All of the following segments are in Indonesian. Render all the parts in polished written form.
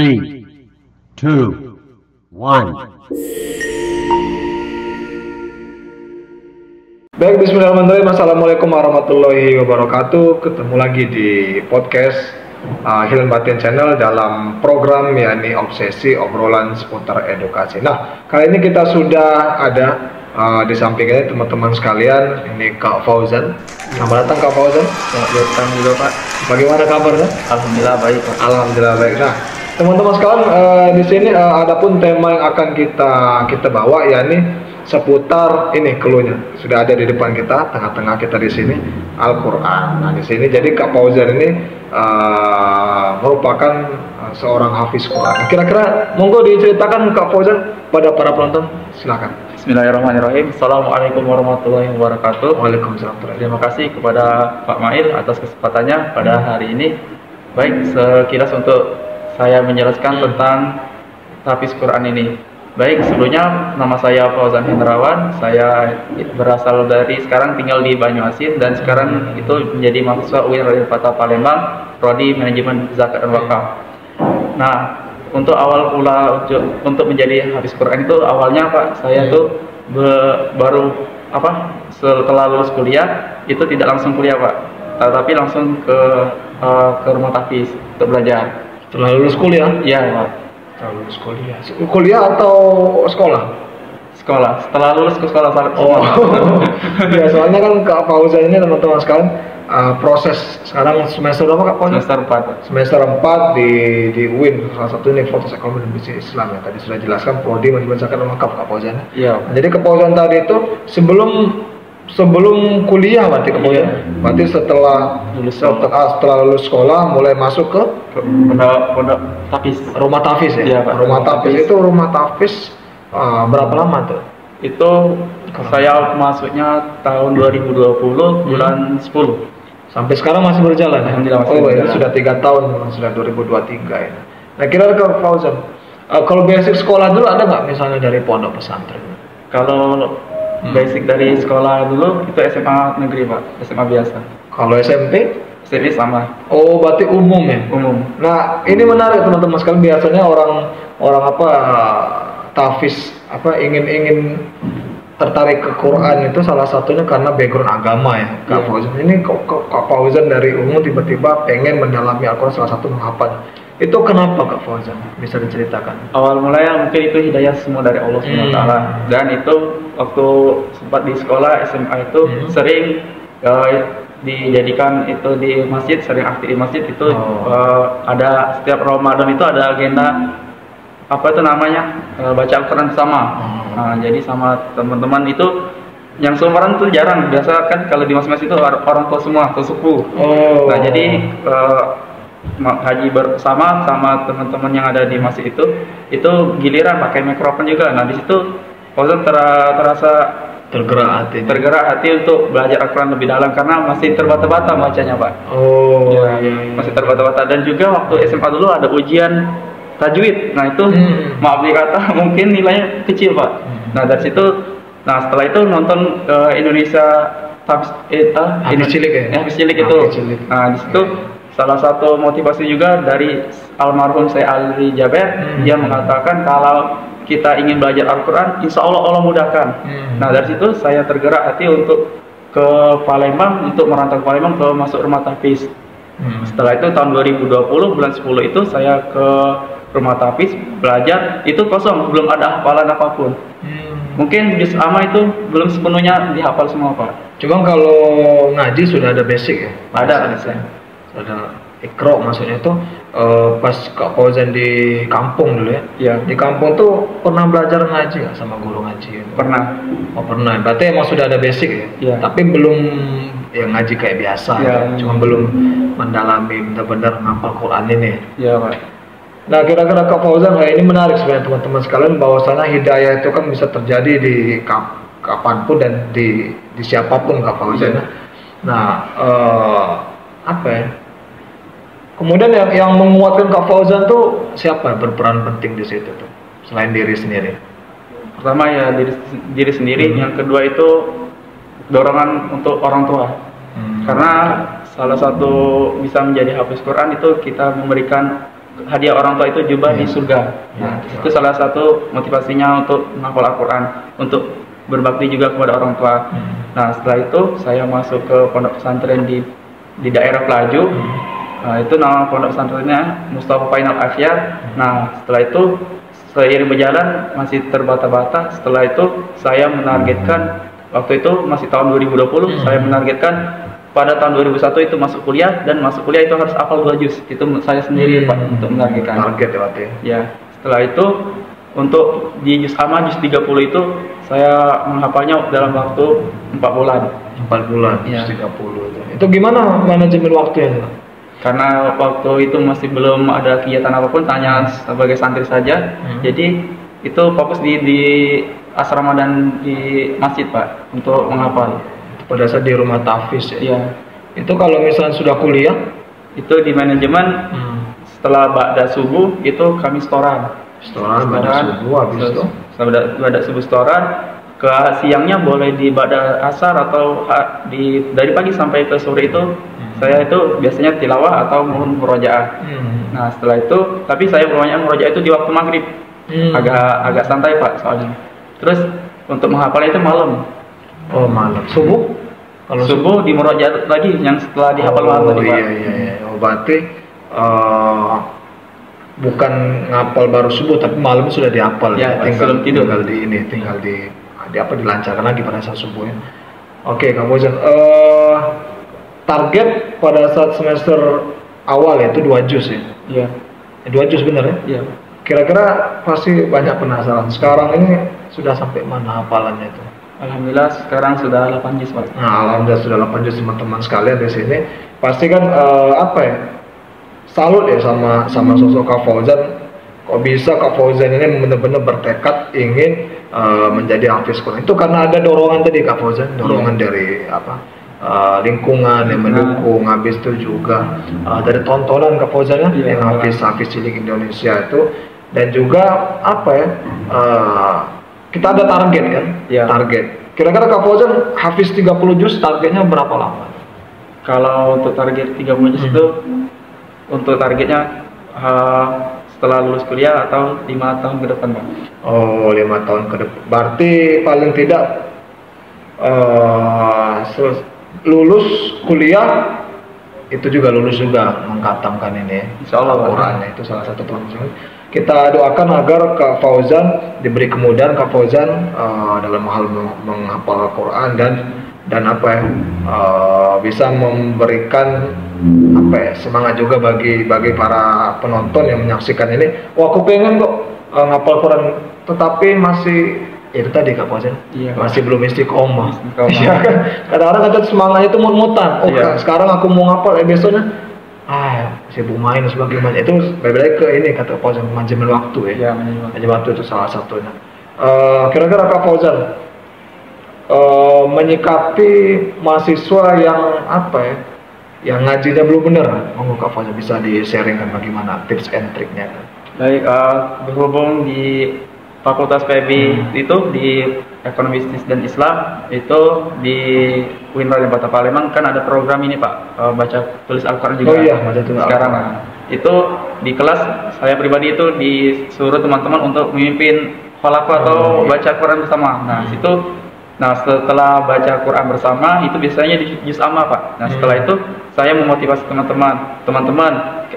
Three, two, one. Baik, bismillahirrahmanirrahim. Assalamualaikum warahmatullahi wabarakatuh. Ketemu lagi di podcast Hilman Batin Channel dalam program yakni Obsesi Obrolan Seputar Edukasi. Nah, kali ini kita sudah ada di sampingnya teman-teman sekalian. Ini Kak Fauzan. Selamat datang Kak Fauzan. Selamat datang juga Pak. Bagaimana kabarnya? Alhamdulillah baik Pak. Alhamdulillah baik. Nah, teman-teman sekalian, di sini adapun tema yang akan kita bawa yakni seputar ini keluhnya sudah ada di depan kita, tengah-tengah kita di sini Al-Qur'an. Nah, di sini jadi Kak Fauzan ini merupakan seorang hafiz Quran. Kira-kira monggo diceritakan Kak Fauzan pada para penonton, silakan. Bismillahirrahmanirrahim. Assalamualaikum warahmatullahi wabarakatuh. Waalaikumsalam. Terima kasih kepada Pak Mail atas kesempatannya pada hari ini. Baik, sekilas untuk saya menjelaskan tentang tahfiz Quran ini. Baik, sebelumnya nama saya Fauzan Hendrawan. Saya berasal dari, sekarang tinggal di Banyuasin dan sekarang itu menjadi mahasiswa UIN Raden Fatah Palembang, prodi Manajemen Zakat dan Wakaf. Nah, untuk awal pula untuk menjadi hafiz Quran itu awalnya Pak, saya tuh baru setelah lulus kuliah itu tidak langsung kuliah Pak, tapi langsung ke rumah tahfiz untuk belajar. Setelah lulus kuliah? Iya Pak. Setelah lulus kuliah. Kuliah atau sekolah? Sekolah. Setelah lulus ke sekolah. Oh. Ya, soalnya kan Kak Fauzan ini teman-teman sekalian proses sekarang semester berapa Kak Fauzan? Semester 4. Semester 4 di UIN, salah satu Universitas Ekonomi dan Bisnis Islam ya. Tadi sudah jelaskan prodi Manajemen Zakat dan Wakaf Kak Fauzan. Iya. Jadi Kak Fauzan tadi itu sebelum kuliah berarti Kak Fauzan. Berarti setelah lulus sekolah mulai masuk ke pondok tahfiz. Rumah tahfiz ya? Iya, Pak. Rumah tahfiz itu rumah tahfiz berapa lama tuh? Itu saya masuknya tahun 2020 bulan 10. Sampai sekarang masih berjalan ya? Alhamdulillah masih berjalan. Ini Sudah 3 tahun, sudah 2023 ya. Nah, kira-kira Kak Fauzan, kalau basic sekolah dulu ada nggak misalnya dari pondok pesantren? Kalau basic dari sekolah dulu itu SMA negeri Pak, SMA biasa. Kalau SMP? SMP sama. Oh, berarti umum ya? Umum. Nah, ini menarik teman-teman sekalian. Biasanya orang tahfiz ingin tertarik ke Quran itu salah satunya karena background agama ya Kak Fauzan. Ini Kak Fauzan dari umum tiba-tiba pengen mendalami Al-Quran, salah satu menghafal. Itu kenapa Kak Fauzan? Bisa diceritakan? Awal mulanya mungkin itu hidayah semua dari Allah SWT. Dan itu waktu sempat di sekolah SMA itu sering dijadikan itu di masjid, sering aktif di masjid itu. Ada setiap Ramadan itu ada agenda baca Al-Quran bersama. Nah, jadi sama teman-teman itu yang seumuran tuh jarang, biasa kan kalau di masjid itu orang tua semua, tua sepuh. Nah, jadi ngaji bersama sama teman-teman yang ada di masjid itu giliran pakai mikrofon juga. Nah, di situ Fauzan terasa tergerak hati untuk belajar Al-Quran lebih dalam karena masih terbata-bata bacanya Pak. Masih terbata-bata. Dan juga waktu SMA dulu ada ujian tajwid. Nah, itu maaf dikata mungkin nilainya kecil Pak. Nah, dari situ, setelah itu nonton Indonesia Hafiz Cilik ya? Hafiz Cilik itu. Nah, di situ salah satu motivasi juga dari almarhum Syekh Ali Jaber, dia mengatakan kalau kita ingin belajar Al-Quran, insya Allah mudahkan. Nah, dari situ saya tergerak hati untuk ke Palembang, untuk merantau ke Palembang ke masuk rumah tahfiz. Setelah itu tahun 2020 bulan 10 itu saya ke rumah tahfiz belajar, itu kosong, belum ada hafalan apapun. Mungkin juz amma itu belum sepenuhnya dihafal semua Pak. Cuma kalau ngaji sudah ada basic ya? Ada. Ada Iqra maksudnya itu pas Kak Fauzan di kampung dulu ya? Iya. Di kampung tuh pernah belajar ngaji nggak sama guru ngaji? Gitu? Pernah. Oh pernah. Berarti emang sudah ada basic ya? Iya. Tapi belum yang ngaji kayak biasa. Iya. Ya? Cuma belum mendalami benar-benar ngapal Quran ini. Iya Pak. Nah, kira-kira Kak Fauzan, ini menarik sebenarnya teman-teman sekalian, bahwasanya hidayah itu kan bisa terjadi di kapanpun dan di siapapun Kak Fauzan. Nah, kemudian yang menguatkan Kak Fauzan tuh siapa berperan penting di situ tuh selain diri sendiri? Pertama ya diri sendiri, yang kedua itu dorongan untuk orang tua. Karena salah satu bisa menjadi hafiz Quran itu kita memberikan hadiah orang tua itu jubah di surga. Nah, itu salah satu motivasinya untuk menghafal Al-Quran, untuk berbakti juga kepada orang tua. Nah, setelah itu saya masuk ke pondok pesantren di daerah Pelaju. Nah, itu nama pondok pesantrennya Mustafa Fainal Afiar. Nah, setelah itu seiring berjalan masih terbata-bata. Setelah itu saya menargetkan, waktu itu masih tahun 2020, saya menargetkan pada tahun 2001 itu masuk kuliah, dan masuk kuliah itu harus hafal 2 juz. Itu saya sendiri Pak untuk menargetkan. Target ya berarti. Ya, setelah itu untuk di juz amma juz 30 itu saya menghafalnya dalam waktu 4 bulan. 4 bulan, Ya. 30 itu. Itu gimana manajemen waktunya? Karena waktu itu masih belum ada kegiatan apapun, hanya sebagai santri saja. Jadi itu fokus di asrama dan di masjid Pak untuk menghafal. Pada saat di rumah tahfiz ya. Iya. Itu kalau misalnya sudah kuliah, Itu di manajemen setelah ba'da subuh itu kami setoran. setelah pada subuh habis itu Setelah ba'da subuh setoran, ke siangnya boleh di ba'da asar atau dari pagi sampai ke sore itu saya itu biasanya tilawah atau murojaah. Nah, setelah itu tapi saya murojaah itu di waktu maghrib. Agak santai Pak soalnya. Terus untuk menghafal itu malam. oh malam. Subuh? Kalau Subuh di murojaah lagi yang setelah dihafal malam tadi Pak. iya. Oh, berarti bukan ngapal baru subuh tapi malam sudah dihafal. Ya, tinggal sebelum tidur. tinggal di apa dilancarkan lagi pada saat subuh ya. Oke, Kak Fauzan. Target pada saat semester awal ya itu 2 juz ya. Iya. 2 juz benar ya? Iya. Kira-kira pasti banyak penasaran. Sekarang ini sudah sampai mana hafalannya itu? Alhamdulillah sekarang sudah 8 juz Pak. Nah, alhamdulillah sudah 8 juz teman-teman sekalian di sini. Pasti kan apa ya? Salut ya sama sosok Kak Fauzan. Kok bisa Kak Fauzan ini benar-benar bertekad ingin menjadi hafiz Quran. Itu karena ada dorongan tadi Kak Fauzan, dorongan dari lingkungan yang mendukung, habis itu juga dari tontonan Kak Fauzan ya, yang hafiz cilik Indonesia itu, dan juga apa ya? Kita ada target kan? Iya. Target. Kira-kira Kak Fauzan hafiz 30 juz targetnya berapa lama? Kalau untuk target 30 juz itu untuk targetnya setelah lulus kuliah atau 5 tahun ke depan Pak. Oh, 5 tahun ke depan. Berarti paling tidak lulus kuliah itu juga lulus juga mengkhatamkan ini ya. Insyaallah Al-Quran itu salah satu program. Kita doakan agar Kak Fauzan diberi kemudahan Kak Fauzan dalam hal menghafal Al-Quran dan apa ya bisa memberikan apa ya semangat juga bagi para penonton yang menyaksikan ini. Wah, aku pengen kok ngapal Quran tetapi masih itu tadi Kak Fauzan masih belum istiqomah. Iya kan? Kadang-kadang kata semangatnya itu mut-mutan. Oh, sekarang aku mau ngapal besoknya sibuk main sebagaimana. Itu balik ke ini kata Fauzan manajemen waktu ya. Manajemen waktu itu salah satunya. Kira-kira Kak Fauzan menyikapi mahasiswa yang apa ya? Yang ngajinya belum benar, monggo Kak Fauzan bisa di-sharingkan bagaimana tips and triknya. Baik, berhubung di Fakultas PB itu di Ekonomi Bisnis dan Islam itu di UIN Raden Bata Palembang kan ada program ini Pak, baca tulis Al-Quran juga. Oh iya, baca tulis sekarang. Itu di kelas saya pribadi itu disuruh teman-teman untuk memimpin khalaqah atau baca Quran bersama. Nah, setelah baca Quran bersama itu biasanya di juz amma Pak. Nah, setelah itu saya memotivasi teman-teman,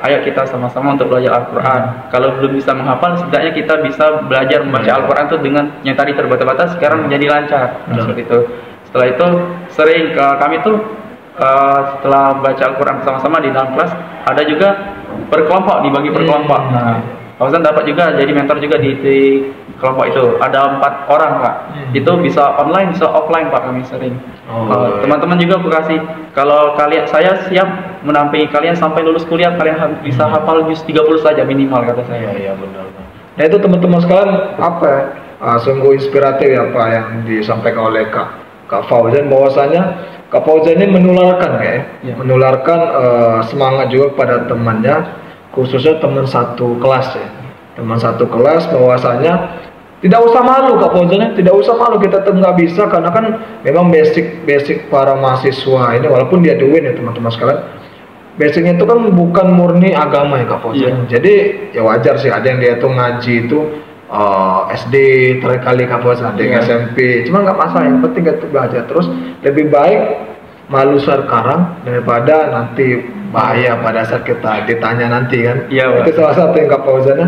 ayo kita sama-sama untuk belajar Al-Quran. Kalau belum bisa menghafal, setidaknya kita bisa belajar membaca Al-Quran itu dengan yang tadi terbata-bata sekarang menjadi lancar. Nah, seperti itu. Setelah itu sering kami tuh setelah baca Al-Quran bersama-sama di dalam kelas ada juga berkelompok, dibagi berkelompok. Nah, Fauzan dapat juga jadi mentor juga di kelompok itu. Ada 4 orang Pak. Itu bisa online, bisa offline Pak, kami sering. Teman-teman juga aku kasih, kalau saya siap menampingi kalian sampai lulus kuliah, kalian bisa hafal juz 30 saja minimal kata saya. Iya benar. Nah itu teman-teman sekalian apa ya? Sungguh inspiratif ya Pak yang disampaikan oleh Kak Fauzan, bahwasanya Kak Fauzan ini menularkan menularkan semangat juga kepada temannya, khususnya teman satu kelas ya. Teman satu kelas bahwasanya tidak usah malu Kak Fauzan, tidak usah malu, kita nggak bisa karena kan memang basic para mahasiswa ini walaupun dia duin ya teman-teman sekalian, basicnya itu kan bukan murni agama ya Kak Fauzan. Jadi ya wajar sih ada yang dia tuh ngaji itu SD terkali Kak Fauzan, ada yang SMP, cuma nggak masalah, yang penting itu belajar terus. Lebih baik malu sekarang daripada nanti bahaya pada saat kita ditanya nanti kan. Itu salah satu yang Kak Fauzan.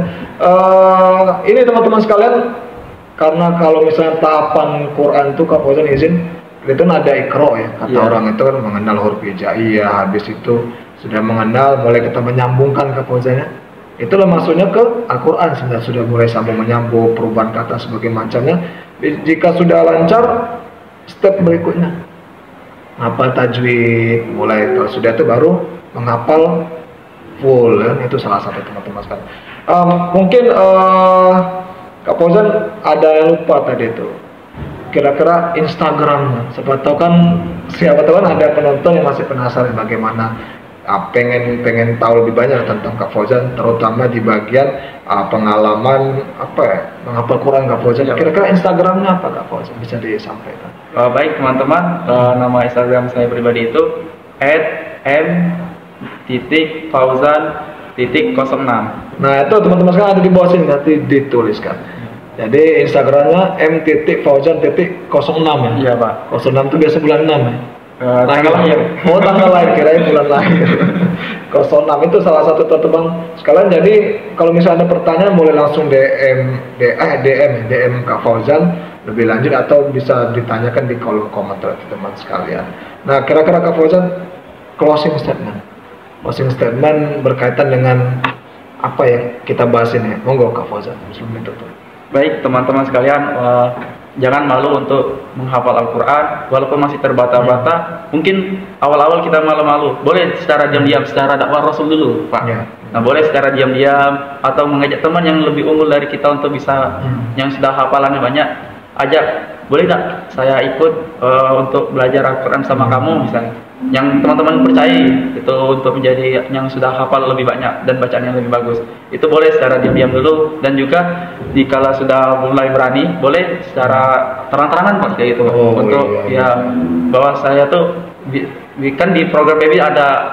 Ini teman-teman sekalian, karena kalau misalnya tahapan Quran itu Kak Fauzan izin itu nada ikro ya, kata orang itu kan mengenal huruf hijaiyah, habis itu sudah mengenal, mulai kita menyambungkan Kak Fauzan. Itulah maksudnya ke Al-Quran, sudah mulai sambung menyambung, perubahan kata sebagai macamnya. Jika sudah lancar, step berikutnya hafal tajwid, mulai kalau sudah itu baru menghafal full ya. Itu salah satu teman-teman sekalian. Mungkin Kak Fauzan ada yang lupa tadi itu, kira-kira Instagramnya. Siapa tahu kan ada penonton yang masih penasaran bagaimana, pengen tahu lebih banyak tentang Kak Fauzan, terutama di bagian pengalaman menghafal Quran Kak Fauzan. Kira-kira Instagramnya apa Kak Fauzan, bisa disampaikan? Baik teman-teman, nama Instagram saya pribadi itu @m.fauzan.06. Nah itu teman-teman sekarang ada di bawah sini, nanti dituliskan. Jadi Instagramnya m.fauzan.06 ya? Iya Pak. 06 itu biasa bulan 6 ya? Tanggal lahir. Oh tanggal lahir, kirain bulan lahir. 06 itu salah satu teman-teman sekalian. Jadi kalau misalnya ada pertanyaan boleh langsung DM Kak Fauzan lebih lanjut, atau bisa ditanyakan di kolom komentar teman sekalian. Nah kira-kira Kak Fauzan closing statement berkaitan dengan apa yang kita bahas ini, monggo Kak Fauzan sebelum itu. Baik teman-teman sekalian, jangan malu untuk menghafal Al-Quran walaupun masih terbata-bata. Mungkin awal-awal kita malu-malu, boleh secara diam-diam, secara dakwah Rasul dulu Pak. Nah boleh secara diam-diam, atau mengajak teman yang lebih unggul dari kita untuk bisa yang sudah hafalannya banyak, ajak, boleh tak saya ikut untuk belajar Al-Quran sama kamu misalnya. Yang teman-teman percaya itu untuk menjadi yang sudah hafal lebih banyak dan bacaannya lebih bagus, itu boleh secara diam-diam dulu. Dan juga dikala sudah mulai berani, boleh secara terang-terangan Pak, kayak gitu. Bahwa saya tuh kan di program baby ada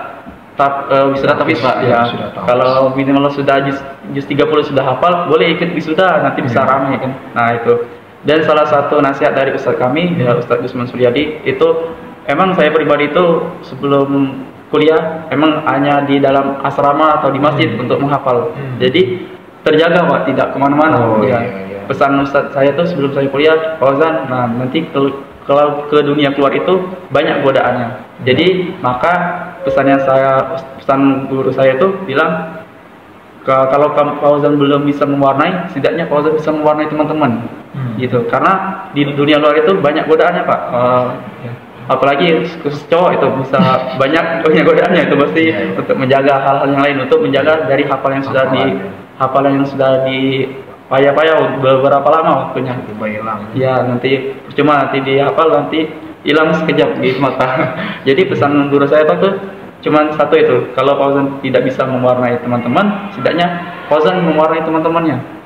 wisuda tahfiz Pak ya. Kalau minimal sudah juz 30 sudah hafal, boleh ikut wisuda, nanti bisa ramai kan. Nah itu. Dan salah satu nasihat dari Ustadz kami ya, Ustadz Gusman Suryadi, itu emang saya pribadi itu sebelum kuliah emang hanya di dalam asrama atau di masjid untuk menghafal. Jadi terjaga Pak, tidak kemana-mana. Pesan Ustadz saya tuh sebelum saya kuliah, Fauzan, nah nanti kalau ke dunia keluar itu banyak godaannya. Jadi maka pesan guru saya itu bilang, kalau Fauzan belum bisa mewarnai, setidaknya Fauzan bisa mewarnai teman-teman. Gitu. Karena di dunia luar itu banyak godaannya Pak. Apalagi khusus cowok itu bisa banyak godaannya itu, pasti untuk menjaga hal-hal yang lain, untuk menjaga dari hafalan yang sudah dipayah-payah beberapa lama waktunya. Ya nanti cuma nanti dihafal, nanti hilang sekejap gitu mata. Jadi pesan guru saya tuh cuman satu itu, kalau Fauzan tidak bisa mewarnai teman-teman, setidaknya Fauzan mewarnai teman-temannya.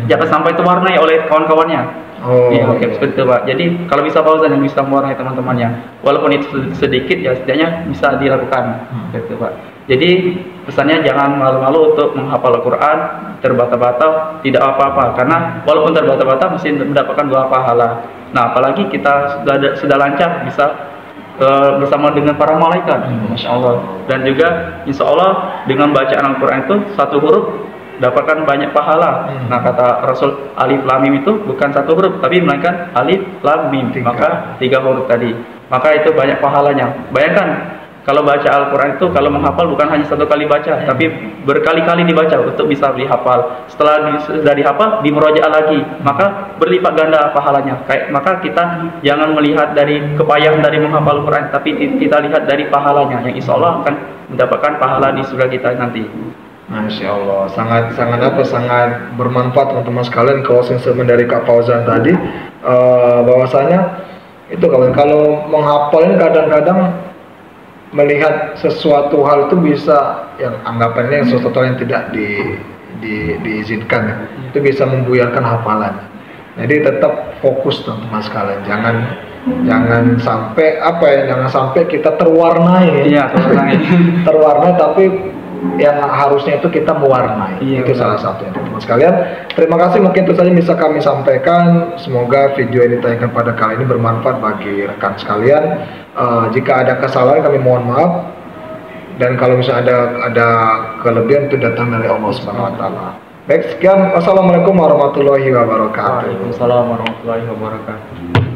Jangan sampai terwarnai oleh kawan-kawannya. Seperti itu Pak. Jadi kalau bisa Fauzan yang bisa mewarnai teman-temannya, walaupun itu sedikit ya setidaknya bisa dilakukan. Gitu Pak. Jadi pesannya jangan malu-malu untuk menghafal Al-Quran terbata-bata, tidak apa-apa, karena walaupun terbata-bata masih mendapatkan 2 pahala. Nah apalagi kita sudah lancar bisa bersama dengan para malaikat, Masya Allah. Dan juga Insya Allah dengan bacaan Al-Quran itu 1 huruf dapatkan banyak pahala. Nah kata Rasul, alif lam mim itu bukan 1 huruf, tapi melainkan alif lam mim, maka 3 huruf tadi, maka itu banyak pahalanya. Bayangkan kalau baca Al-Quran itu, kalau menghafal bukan hanya 1 kali baca, tapi berkali-kali dibaca untuk bisa dihafal. Setelah sudah dihafal, dimurojaah lagi, maka berlipat ganda pahalanya. Maka kita jangan melihat dari kepayahan dari menghafal Al-Quran, tapi kita lihat dari pahalanya, yang insya Allah akan mendapatkan pahala di surga kita nanti. Masya Allah, sangat bermanfaat teman-teman sekalian closing statement dari Kak Fauzan tadi. Bahwasanya itu kalau menghafal ini kadang-kadang melihat sesuatu hal itu bisa yang anggapannya sesuatu yang tidak diizinkan ya, itu bisa membuyarkan hafalan. Jadi tetap fokus teman-teman sekalian, jangan sampai jangan sampai kita terwarnai. Iya, Terwarnai tapi yang harusnya itu kita mewarnai. Iya, Itu salah satunya teman-teman sekalian. Terima kasih, mungkin itu saja bisa kami sampaikan. Semoga video yang ditayangkan pada kali ini bermanfaat bagi rekan sekalian. Jika ada kesalahan kami mohon maaf, dan kalau misalnya ada kelebihan itu datang dari Allah Subhanahu wa taala. Baik, sekian. Wassalamualaikum warahmatullahi wabarakatuh. Waalaikumsalam warahmatullahi wabarakatuh.